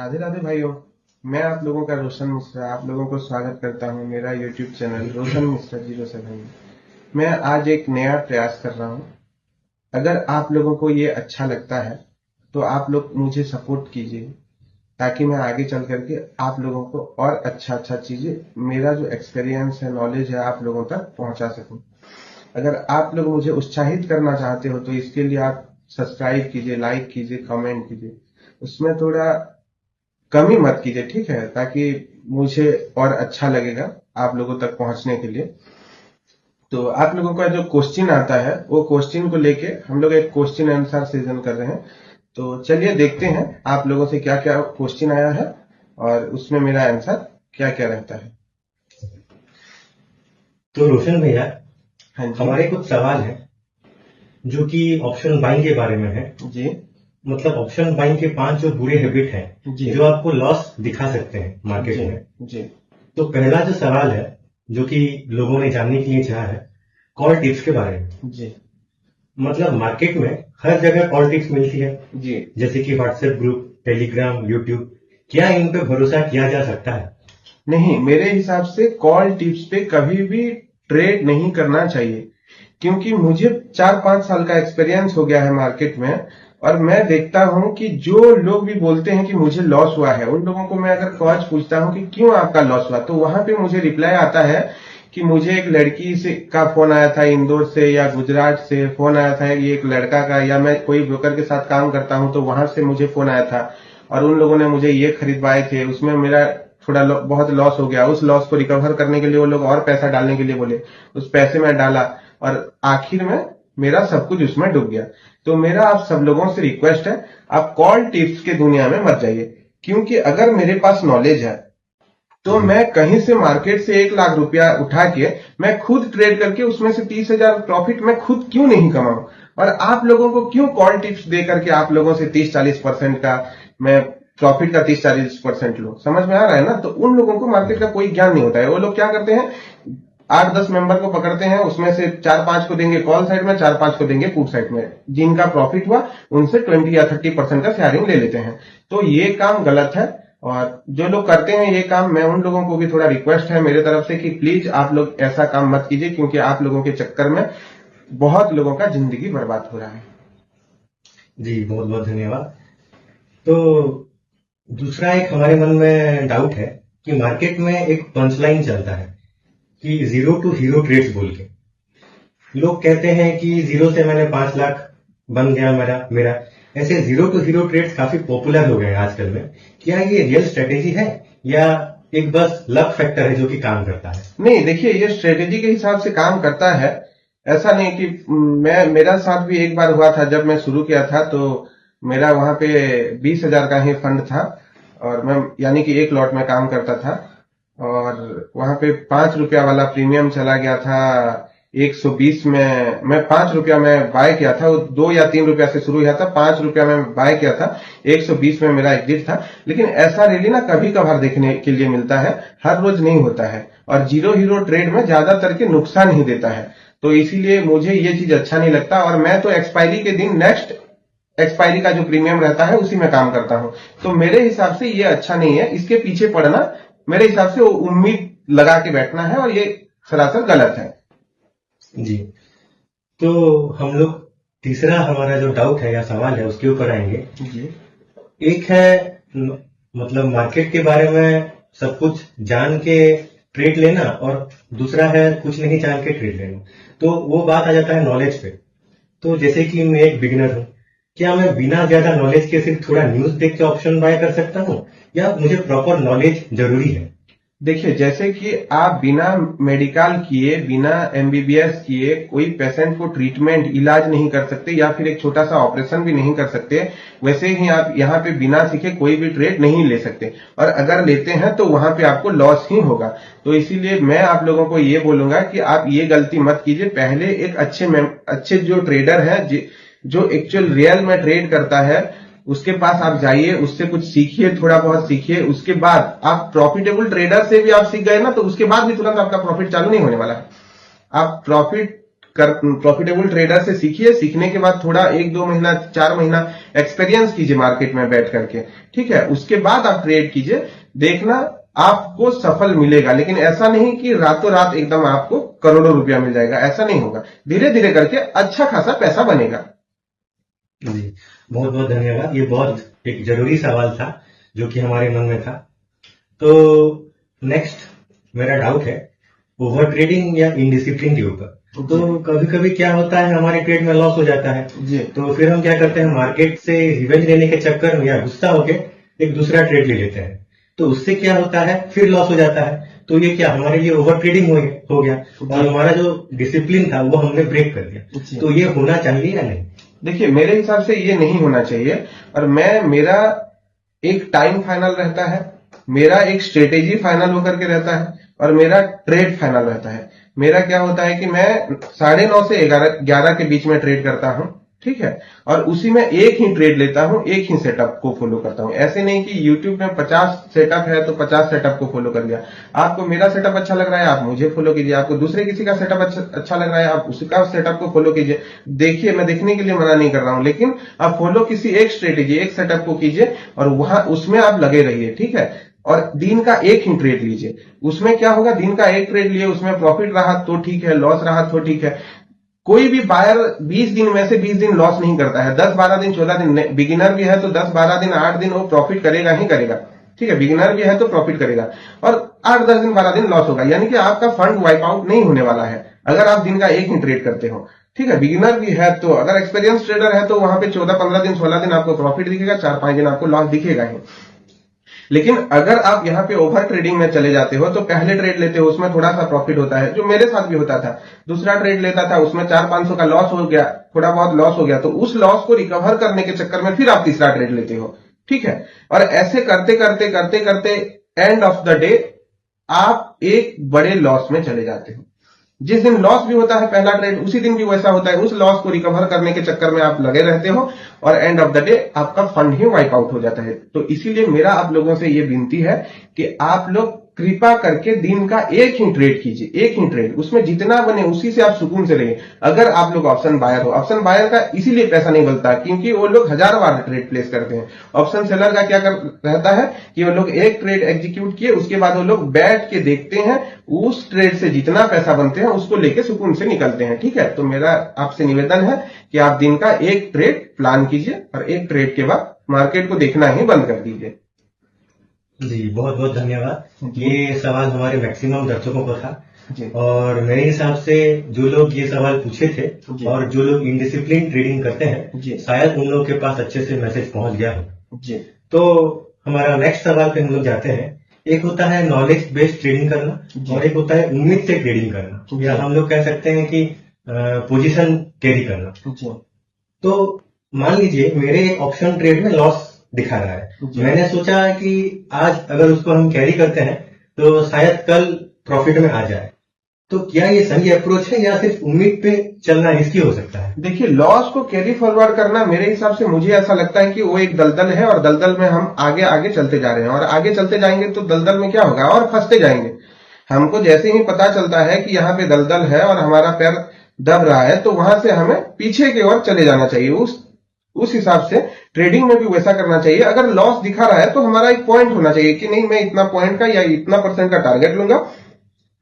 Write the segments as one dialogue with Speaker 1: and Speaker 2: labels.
Speaker 1: राधे राधे भाइयों। मैं आप लोगों का रोशन मिश्रा आप लोगों को स्वागत करता हूं मेरा यूट्यूब चैनल रोशन मिश्रा 07 में। मैं आज एक नया प्रयास कर रहा हूं। अगर आप लोगों को ये अच्छा लगता है तो आप लोग मुझे सपोर्ट कीजिए, ताकि मैं आगे चल करके आप लोगों को और अच्छा चीजें, मेरा जो एक्सपीरियंस है, नॉलेज है, आप लोगों तक पहुंचा सकूं। अगर आप लोग मुझे उत्साहित करना चाहते हो तो इसके लिए आप सब्सक्राइब कीजिए, लाइक कीजिए, कमेंट कीजिए। उसमें थोड़ा कमी मत कीजिए, ठीक है, ताकि मुझे और अच्छा लगेगा आप लोगों तक पहुंचने के लिए। तो आप लोगों का जो क्वेश्चन आता है वो क्वेश्चन को लेके हम लोग एक क्वेश्चन आंसर सीजन कर रहे हैं। तो चलिए देखते हैं आप लोगों से क्या क्या क्वेश्चन आया है और उसमें मेरा आंसर क्या क्या रहता है।
Speaker 2: तो रोशन भैया,
Speaker 1: हाँ जी
Speaker 2: हमारे कुछ सवाल है जो कि ऑप्शन बाइंग के बारे में है।
Speaker 1: जी
Speaker 2: मतलब ऑप्शन बाइंग के 5 जो बुरे हैबिट हैं
Speaker 1: जी
Speaker 2: जो आपको लॉस दिखा सकते हैं मार्केट
Speaker 1: जी
Speaker 2: में।
Speaker 1: जी
Speaker 2: तो पहला जो सवाल है जो कि लोगों ने जानने के लिए चाहा है, कॉल टिप्स के बारे में।
Speaker 1: जी
Speaker 2: मतलब मार्केट में हर जगह कॉल टिप्स मिलती है,
Speaker 1: जी
Speaker 2: जैसे कि व्हाट्सएप ग्रुप, टेलीग्राम, यूट्यूब। क्या इन पे भरोसा किया जा सकता है?
Speaker 1: नहीं, मेरे हिसाब से कॉल टिप्स पे कभी भी ट्रेड नहीं करना चाहिए, क्योंकि मुझे 4-5 साल का एक्सपीरियंस हो गया है मार्केट में। और मैं देखता हूं कि जो लोग भी बोलते हैं कि मुझे लॉस हुआ है, उन लोगों को मैं अगर कॉज पूछता हूं कि क्यों आपका लॉस हुआ, तो वहां पे मुझे रिप्लाई आता है कि मुझे एक लड़की से का फोन आया था, इंदौर से या गुजरात से फोन आया था, ये एक लड़का का, या मैं कोई ब्रोकर के साथ काम करता हूं तो वहां से मुझे फोन आया था और उन लोगों ने मुझे ये खरीदवाए थे, उसमें मेरा थोड़ा बहुत लॉस हो गया। उस लॉस को रिकवर करने के लिए वो लोग और पैसा डालने के लिए बोले, उस पैसे में डाला और आखिर में मेरा सब कुछ उसमें डूब गया। तो मेरा आप सब लोगों से रिक्वेस्ट है, आप कॉल टिप्स के दुनिया में मत जाइए, क्योंकि अगर मेरे पास नॉलेज है तो मैं कहीं से मार्केट से 1 लाख रुपया उठा के मैं खुद ट्रेड करके उसमें से 30,000 प्रॉफिट मैं खुद क्यों नहीं कमाऊं, और आप लोगों को क्यों कॉल टिप्स दे करके आप लोगों से 30-40% का मैं प्रॉफिट का 30-40% लो। समझ में आ रहा है ना? तो उन लोगों को मार्केट का कोई ज्ञान नहीं होता है। वो लोग क्या करते हैं, 8-10 मेंबर को पकड़ते हैं, उसमें से 4-5 को देंगे कॉल साइड में, 4-5 को देंगे पुट साइड में। जिनका प्रॉफिट हुआ उनसे 20 या 30% का शेयरिंग ले लेते हैं। तो ये काम गलत है। और जो लोग करते हैं ये काम, मैं उन लोगों को भी थोड़ा रिक्वेस्ट है मेरे तरफ से कि प्लीज आप लोग ऐसा काम मत कीजिए, क्योंकि आप लोगों के चक्कर में बहुत लोगों का जिंदगी बर्बाद हो रहा है।
Speaker 2: जी, बहुत बहुत धन्यवाद। तो दूसरा एक हमारे मन में डाउट है कि मार्केट में एक पंचलाइन चलता है कि 0 टू हीरो ट्रेड्स बोल के। लोग कहते हैं कि 0 से मैंने 5 लाख बन गया मेरा। ऐसे 0 टू हीरो ट्रेड्स काफी पॉपुलर हो गए हैं आजकल में। क्या ये रियल स्ट्रेटेजी है या एक बस लक फैक्टर है जो कि काम करता है?
Speaker 1: नहीं, देखिए, ये स्ट्रेटेजी के हिसाब से काम करता है। ऐसा नहीं कि मेरा साथ भी एक बार हुआ था, जब मैं शुरू किया था तो मेरा वहां पे 20,000 का ही फंड था और मैं यानी कि एक लॉट में काम करता था और वहां पे 5 रुपया वाला प्रीमियम चला गया था। 120 में मैं 5 रुपया में बाय किया था, वो 2 या 3 रुपया से शुरू हुआ था, 5 रुपया में बाय किया था, 120 में मेरा एग्जिट था। लेकिन ऐसा रैली ना कभी कभार देखने के लिए मिलता है, हर रोज नहीं होता है। और जीरो हीरो ट्रेड में ज्यादातर के नुकसान ही देता है, तो इसीलिए मुझे ये चीज अच्छा नहीं लगता। और मैं तो एक्सपायरी के दिन नेक्स्ट एक्सपायरी का जो प्रीमियम रहता है उसी में काम करता हूं। तो मेरे हिसाब से ये अच्छा नहीं है, इसके पीछे पड़ना मेरे हिसाब से उम्मीद लगा के बैठना है और ये सरासर गलत है।
Speaker 2: जी, तो हम लोग तीसरा हमारा जो डाउट है या सवाल है उसके ऊपर आएंगे।
Speaker 1: जी
Speaker 2: एक है मतलब मार्केट के बारे में सब कुछ जान के ट्रेड लेना, और दूसरा है कुछ नहीं जान के ट्रेड लेना। तो वो बात आ जाता है नॉलेज पे। तो जैसे कि मैं एक बिगिनर हूं, क्या मैं बिना ज्यादा नॉलेज के सिर्फ थोड़ा न्यूज देख के ऑप्शन बाय कर सकता हूं या मुझे प्रॉपर नॉलेज जरूरी है?
Speaker 1: देखिए, जैसे कि आप बिना मेडिकल किए, बिना एमबीबीएस किए कोई पेशेंट को ट्रीटमेंट इलाज नहीं कर सकते या फिर एक छोटा सा ऑपरेशन भी नहीं कर सकते, वैसे ही आप यहाँ पे बिना सीखे कोई भी ट्रेड नहीं ले सकते। और अगर लेते हैं तो वहां पे आपको लॉस ही होगा। तो इसीलिए मैं आप लोगों को ये बोलूंगा कि आप ये गलती मत कीजिए। पहले एक अच्छे जो ट्रेडर है, जो एक्चुअल रियल में ट्रेड करता है, उसके पास आप जाइए, उससे कुछ सीखिए, थोड़ा बहुत सीखिए। उसके बाद आप प्रॉफिटेबल ट्रेडर से भी आप सीख गए ना, तो उसके बाद भी तुरंत आपका प्रॉफिट चालू नहीं होने वाला है। आप प्रॉफिट प्रॉफिटेबल ट्रेडर से सीखिए। सीखने के बाद थोड़ा 1-2 महीना 4 महीना एक्सपीरियंस कीजिए मार्केट में बैठ करके, ठीक है। उसके बाद आप ट्रेड कीजिए, देखना आपको सफल मिलेगा। लेकिन ऐसा नहीं कि रातों रात एकदम आपको करोड़ों रुपया मिल जाएगा, ऐसा नहीं होगा। धीरे धीरे करके अच्छा खासा पैसा बनेगा।
Speaker 2: जी, बहुत बहुत धन्यवाद। ये बहुत एक जरूरी सवाल था जो कि हमारे मन में था। तो नेक्स्ट मेरा डाउट है ओवर ट्रेडिंग या इनडिसिप्लिन के ऊपर। तो कभी कभी क्या होता है, हमारे ट्रेड में लॉस हो जाता है
Speaker 1: जी।
Speaker 2: तो फिर हम क्या करते हैं, मार्केट से रिवेंज लेने के चक्कर में या गुस्सा होके एक दूसरा ट्रेड ले लेते हैं। तो उससे क्या होता है, फिर लॉस हो जाता है। तो ये क्या हमारे लिए ओवर ट्रेडिंग हो गया और हमारा जो डिसिप्लिन था वो हमने ब्रेक कर दिया। तो ये होना चाहिए या नहीं?
Speaker 1: देखिए, मेरे हिसाब से ये नहीं होना चाहिए। और मेरा एक टाइम फाइनल रहता है, मेरा एक स्ट्रेटेजी फाइनल होकर के रहता है और मेरा ट्रेड फाइनल रहता है। मेरा क्या होता है कि मैं 9:30 से 11 के बीच में ट्रेड करता हूं, ठीक है। और उसी में एक ही ट्रेड लेता हूं, एक ही सेटअप को फॉलो करता हूं। ऐसे नहीं कि YouTube में 50 सेटअप है तो 50 सेटअप को फॉलो कर लिया। आपको मेरा सेटअप अच्छा लग रहा है, आप मुझे फॉलो कीजिए। आपको दूसरे किसी का सेटअप अच्छा लग रहा है, आप उसका सेटअप को फॉलो कीजिए। देखिए, मैं देखने के लिए मना नहीं कर रहा हूं, लेकिन आप फॉलो किसी एक स्ट्रेटेजी, एक सेटअप को कीजिए और वहां उसमें आप लगे रहिए, ठीक है। और दिन का एक ही ट्रेड लीजिए। उसमें क्या होगा, दिन का एक ट्रेड लिए, उसमें प्रॉफिट रहा तो ठीक है, लॉस रहा तो ठीक है। कोई भी बायर 20 दिन में से 20 दिन लॉस नहीं करता है। 10-12 दिन 14 दिन, बिगिनर भी है तो 10-12 दिन 8 दिन वो प्रॉफिट करेगा ही करेगा, ठीक है। बिगिनर भी है तो प्रॉफिट करेगा और 8-10 दिन 12 दिन लॉस होगा। यानी कि आपका फंड वाइप आउट नहीं होने वाला है अगर आप दिन का एक ही ट्रेड करते हो, ठीक है। बिगिनर भी है तो, अगर एक्सपीरियंस ट्रेडर है तो वहां पे 14-15 दिन 16 दिन आपको प्रॉफिट दिखेगा, 4-5 दिन आपको लॉस दिखेगा ही। लेकिन अगर आप यहाँ पे ओवर ट्रेडिंग में चले जाते हो तो पहले ट्रेड लेते हो, उसमें थोड़ा सा प्रॉफिट होता है, जो मेरे साथ भी होता था। दूसरा ट्रेड लेता था, उसमें 400-500 का लॉस हो गया, थोड़ा बहुत लॉस हो गया, तो उस लॉस को रिकवर करने के चक्कर में फिर आप तीसरा ट्रेड लेते हो, ठीक है। और ऐसे करते करते करते करते एंड ऑफ द डे आप एक बड़े लॉस में चले जाते हो। जिस दिन लॉस भी होता है पहला ट्रेड, उसी दिन भी वैसा होता है। उस लॉस को रिकवर करने के चक्कर में आप लगे रहते हो और एंड ऑफ द डे आपका फंड ही वाइप आउट हो जाता है। तो इसीलिए मेरा आप लोगों से ये विनती है कि आप लोग कृपा करके दिन का एक ही ट्रेड कीजिए, एक ही ट्रेड, उसमें जितना बने उसी से आप सुकून से रहिए। अगर आप लोग ऑप्शन बायर हो, ऑप्शन बायर का इसीलिए पैसा नहीं बनता क्योंकि वो लोग 1000 बार ट्रेड प्लेस करते हैं। ऑप्शन सेलर का क्या रहता है कि वो लोग एक ट्रेड एग्जीक्यूट किए, उसके बाद वो लोग बैठ के देखते हैं, उस ट्रेड से जितना पैसा बनते हैं उसको लेके सुकून से निकलते हैं, ठीक है। तो मेरा आपसे निवेदन है कि आप दिन का एक ट्रेड प्लान कीजिए और एक ट्रेड के बाद मार्केट को देखना ही बंद कर दीजिए।
Speaker 2: जी, बहुत बहुत धन्यवाद। ये सवाल हमारे मैक्सिमम दर्शकों को था
Speaker 1: जी।
Speaker 2: और मेरे हिसाब से जो लोग ये सवाल पूछे थे और जो लोग इनडिसिप्लिन ट्रेडिंग करते हैं, शायद उन लोगों के पास अच्छे से मैसेज पहुंच गया हो
Speaker 1: जी।
Speaker 2: तो हमारा नेक्स्ट सवाल पे हम लोग जाते हैं। एक होता है नॉलेज बेस्ड ट्रेडिंग करना और एक होता है उम्मीद से ट्रेडिंग करना, या हम लोग कह सकते हैं कि पोजीशन कैरी करना। तो मान लीजिए मेरे एक ऑप्शन ट्रेड में लॉस दिखा रहा है, मैंने सोचा कि आज अगर उसको हम कैरी करते हैं तो शायद कल प्रॉफिट में आ जाए। तो क्या ये सही अप्रोच है या सिर्फ उम्मीद पे चलना रिस्की हो सकता है?
Speaker 1: देखिए, लॉस को कैरी फॉरवर्ड करना मेरे हिसाब से, मुझे ऐसा लगता है कि वो एक दलदल है और दलदल में हम आगे आगे चलते जा रहे हैं और आगे चलते जाएंगे तो दलदल में क्या होगा, और फंसते जाएंगे। हमको जैसे ही पता चलता है कि यहाँ पे दलदल है और हमारा पैर दब रहा है तो वहां से हमें पीछे की ओर चले जाना चाहिए। उस हिसाब से ट्रेडिंग में भी वैसा करना चाहिए। अगर लॉस दिखा रहा है तो हमारा एक पॉइंट होना चाहिए कि नहीं, मैं इतना पॉइंट का या इतना % का टारगेट लूंगा,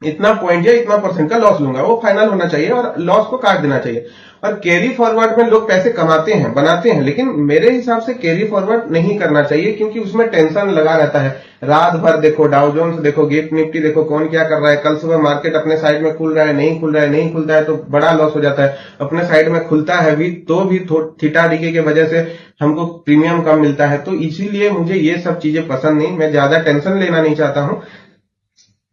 Speaker 1: इतना पॉइंट या इतना % का लॉस लूंगा, वो फाइनल होना चाहिए और लॉस को काट देना चाहिए। और कैरी फॉरवर्ड में लोग पैसे कमाते हैं, बनाते हैं, लेकिन मेरे हिसाब से कैरी फॉरवर्ड नहीं करना चाहिए क्योंकि उसमें टेंशन लगा रहता है। रात भर देखो, डाउ जोन्स देखो, गिफ्ट निफ्टी देखो, कौन क्या कर रहा है, कल सुबह मार्केट अपने साइड में खुल रहा है, नहीं खुल रहा है, नहीं खुलता है तो बड़ा लॉस हो जाता है। अपने साइड में खुलता है भी तो भी थीटा डीके की वजह से हमको प्रीमियम कम मिलता है। तो इसीलिए मुझे ये सब चीजें पसंद नहीं, मैं ज्यादा टेंशन लेना नहीं चाहता हूं।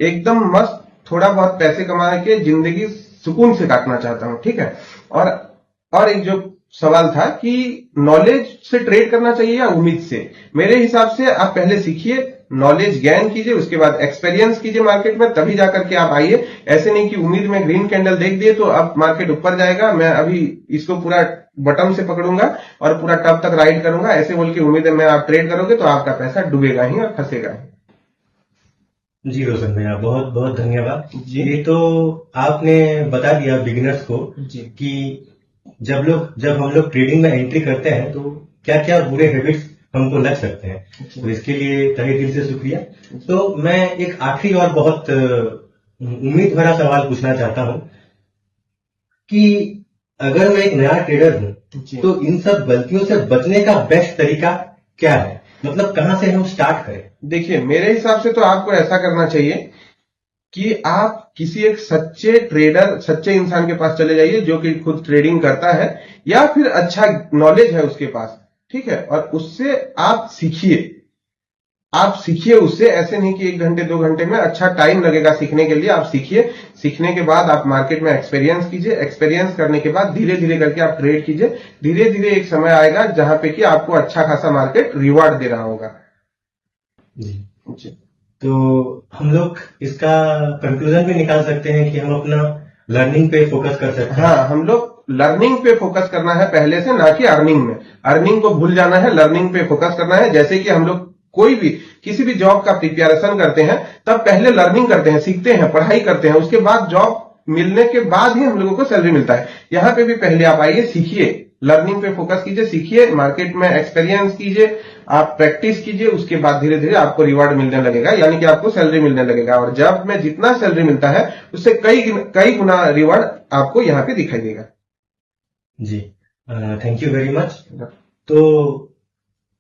Speaker 1: एकदम मस्त थोड़ा बहुत पैसे कमा के जिंदगी सुकून से काटना चाहता हूं, ठीक है। और एक जो सवाल था कि नॉलेज से ट्रेड करना चाहिए या उम्मीद से, मेरे हिसाब से आप पहले सीखिए, नॉलेज गेन कीजिए, उसके बाद एक्सपीरियंस कीजिए मार्केट में, तभी जाकर के आप आइए। ऐसे नहीं कि उम्मीद में ग्रीन कैंडल देख दिए तो अब मार्केट ऊपर जाएगा, मैं अभी इसको पूरा बटन से पकड़ूंगा और पूरा टॉप तक राइड करूंगा, ऐसे बोल के उम्मीद है मैं आप ट्रेड करोगे तो आपका पैसा डूबेगा ही और फंसेगा ही।
Speaker 2: जी रोशन भैया, बहुत बहुत धन्यवाद।
Speaker 1: जी।
Speaker 2: ये तो आपने बता दिया बिगिनर्स को
Speaker 1: जी।
Speaker 2: कि जब हम लोग ट्रेडिंग में एंट्री करते हैं तो क्या क्या बुरे हैबिट्स हमको लग सकते हैं।
Speaker 1: जी।
Speaker 2: तो इसके लिए तहे दिल से शुक्रिया। तो मैं एक आखिरी और बहुत उम्मीद भरा सवाल पूछना चाहता हूं कि अगर मैं एक नया ट्रेडर हूं
Speaker 1: जी।
Speaker 2: तो इन सब गलतियों से बचने का बेस्ट तरीका क्या है, मतलब कहां से हम स्टार्ट करें।
Speaker 1: देखिए, मेरे हिसाब से तो आपको ऐसा करना चाहिए कि आप किसी एक सच्चे ट्रेडर, सच्चे इंसान के पास चले जाइए जो कि खुद ट्रेडिंग करता है या फिर अच्छा नॉलेज है उसके पास, ठीक है, और उससे आप सीखिए। आप सीखिए उससे, ऐसे नहीं कि 1 घंटे 2 घंटे में, अच्छा टाइम लगेगा सीखने के लिए। आप सीखिए, सीखने के बाद आप मार्केट में एक्सपीरियंस कीजिए, एक्सपीरियंस करने के बाद धीरे धीरे करके आप ट्रेड कीजिए। धीरे धीरे एक समय आएगा जहां पे कि आपको अच्छा खासा मार्केट रिवार्ड दे रहा होगा।
Speaker 2: जी।
Speaker 1: जी।
Speaker 2: तो हम लोग इसका कंक्लूजन भी निकाल सकते हैं कि हम अपना लर्निंग पे फोकस कर सकते हैं।
Speaker 1: हाँ, हम लोग लर्निंग पे फोकस करना है पहले से, ना कि अर्निंग में। अर्निंग को भूल जाना है, लर्निंग पे फोकस करना है। जैसे कि हम लोग कोई भी किसी भी जॉब का प्रिपरेशन करते हैं, तब पहले लर्निंग करते हैं, सीखते हैं, पढ़ाई करते हैं, उसके बाद जॉब मिलने के बाद ही हम लोगों को सैलरी मिलता है। यहाँ पे भी पहले आप आइए, सीखिए, लर्निंग पे फोकस कीजिए, सीखिए, मार्केट में एक्सपीरियंस कीजिए, आप प्रैक्टिस कीजिए, उसके बाद धीरे धीरे आपको रिवार्ड मिलने लगेगा, यानी कि आपको सैलरी मिलने लगेगा। और जब में जितना सैलरी मिलता है उससे कई गुना रिवार्ड आपको यहाँ पे दिखाई देगा।
Speaker 2: जी, थैंक यू वेरी मच। तो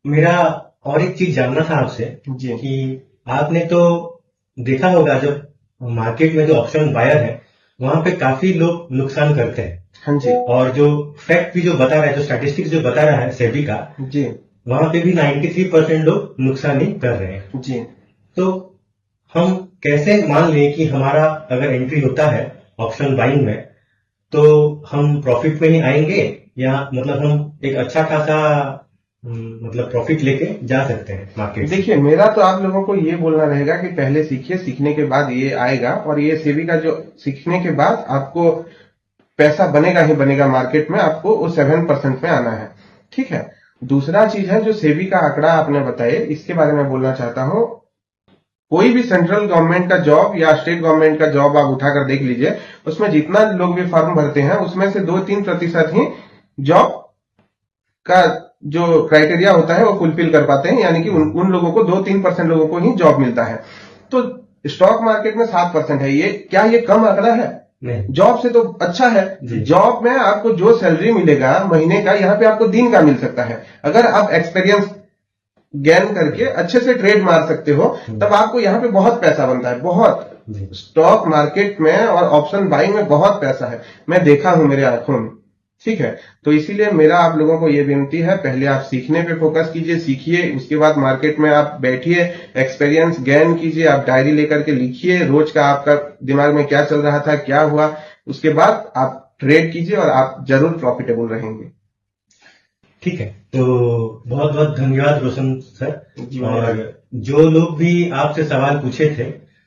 Speaker 2: मेरा और एक चीज जानना था आपसे
Speaker 1: जी।
Speaker 2: कि आपने तो देखा होगा जब मार्केट में जो ऑप्शन बायर है वहां पे काफी लोग नुकसान करते हैं।
Speaker 1: हाँ जी।
Speaker 2: और जो फैक्ट भी जो बता रहा है, जो स्टैटिस्टिक्स जो बता रहा है सेबी का,
Speaker 1: जी।
Speaker 2: वहां पे भी 93% लोग नुकसान ही कर रहे हैं।
Speaker 1: जी।
Speaker 2: तो हम कैसे मान लें कि हमारा अगर एंट्री होता है ऑप्शन बाइंग में तो हम प्रॉफिट में ही आएंगे, या मतलब हम एक अच्छा खासा मतलब प्रॉफिट लेके जा सकते हैं मार्केट।
Speaker 1: देखिए, मेरा तो आप लोगों को ये बोलना रहेगा कि पहले सीखिए, सीखने के बाद ये आएगा। और ये सेबी का जो सीखने के बाद आपको पैसा बनेगा ही बनेगा मार्केट में, आपको वो 7% में आना है, ठीक है। दूसरा चीज है, जो सेबी का आंकड़ा आपने बताए, इसके बारे में बोलना चाहता हूं। कोई भी सेंट्रल गवर्नमेंट का जॉब या स्टेट गवर्नमेंट का जॉब आप उठाकर देख लीजिए, उसमें जितना लोग भी फॉर्म भरते हैं उसमें से 2-3% ही जॉब का जो क्राइटेरिया होता है वो फुलफिल कर पाते हैं, यानी कि उन लोगों को 2-3% लोगों को ही जॉब मिलता है। तो स्टॉक मार्केट में 7% है। ये कम आंकड़ा है?
Speaker 2: नहीं।
Speaker 1: जॉब से तो अच्छा है। जॉब में आपको जो सैलरी मिलेगा महीने का, यहाँ पे आपको दिन का मिल सकता है। अगर आप एक्सपीरियंस गेन करके अच्छे से ट्रेड मार सकते हो, तब आपको यहाँ पे बहुत पैसा बनता है, बहुत। स्टॉक मार्केट में और ऑप्शन बाइंग में बहुत पैसा है, मैं देखा हूं मेरे आंखों में, ठीक है। तो इसीलिए मेरा आप लोगों को ये विनती है, पहले आप सीखने पे फोकस कीजिए, सीखिए, उसके बाद मार्केट में आप बैठिए, एक्सपीरियंस गेन कीजिए, आप डायरी लेकर के लिखिए रोज का आपका दिमाग में क्या चल रहा था, क्या हुआ, उसके बाद आप ट्रेड कीजिए और आप जरूर प्रॉफिटेबल रहेंगे।
Speaker 2: ठीक है, तो बहुत बहुत धन्यवाद रोशन सर। और जो लोग भी आपसे सवाल पूछे थे,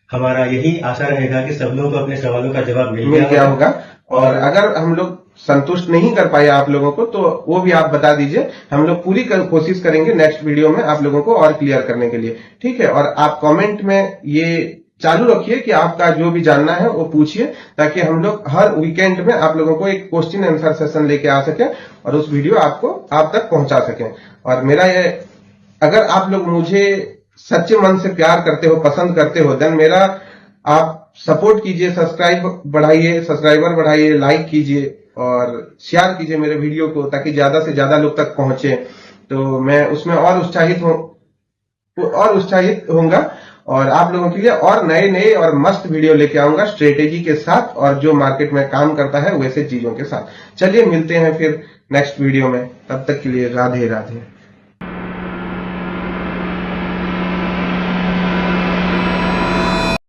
Speaker 2: हमारा यही आशा रहेगा कि सब लोगों को अपने सवालों का जवाब मिल गया
Speaker 1: होगा। और अगर हम लोग संतुष्ट नहीं कर पाए आप लोगों को, तो वो भी आप बता दीजिए, हम लोग पूरी कोशिश करेंगे नेक्स्ट वीडियो में आप लोगों को और क्लियर करने के लिए, ठीक है। और आप कमेंट में ये चालू रखिए कि आपका जो भी जानना है वो पूछिए, ताकि हम लोग हर वीकेंड में आप लोगों को एक क्वेश्चन आंसर सेशन लेके आ सके और उस वीडियो आपको आप तक पहुंचा सकें। और मेरा ये, अगर आप लोग मुझे सच्चे मन से प्यार करते हो, पसंद करते हो, देन मेरा आप सपोर्ट कीजिए, सब्सक्राइबर बढ़ाइए, लाइक कीजिए और शेयर कीजिए मेरे वीडियो को, ताकि ज्यादा से ज्यादा लोग तक पहुंचे। तो मैं उसमें और उत्साहित होऊंगा और आप लोगों के लिए और नए और मस्त वीडियो लेके आऊंगा, स्ट्रेटेजी के साथ और जो मार्केट में काम करता है वैसे चीजों के साथ। चलिए मिलते हैं फिर नेक्स्ट वीडियो में, तब तक के लिए राधे राधे।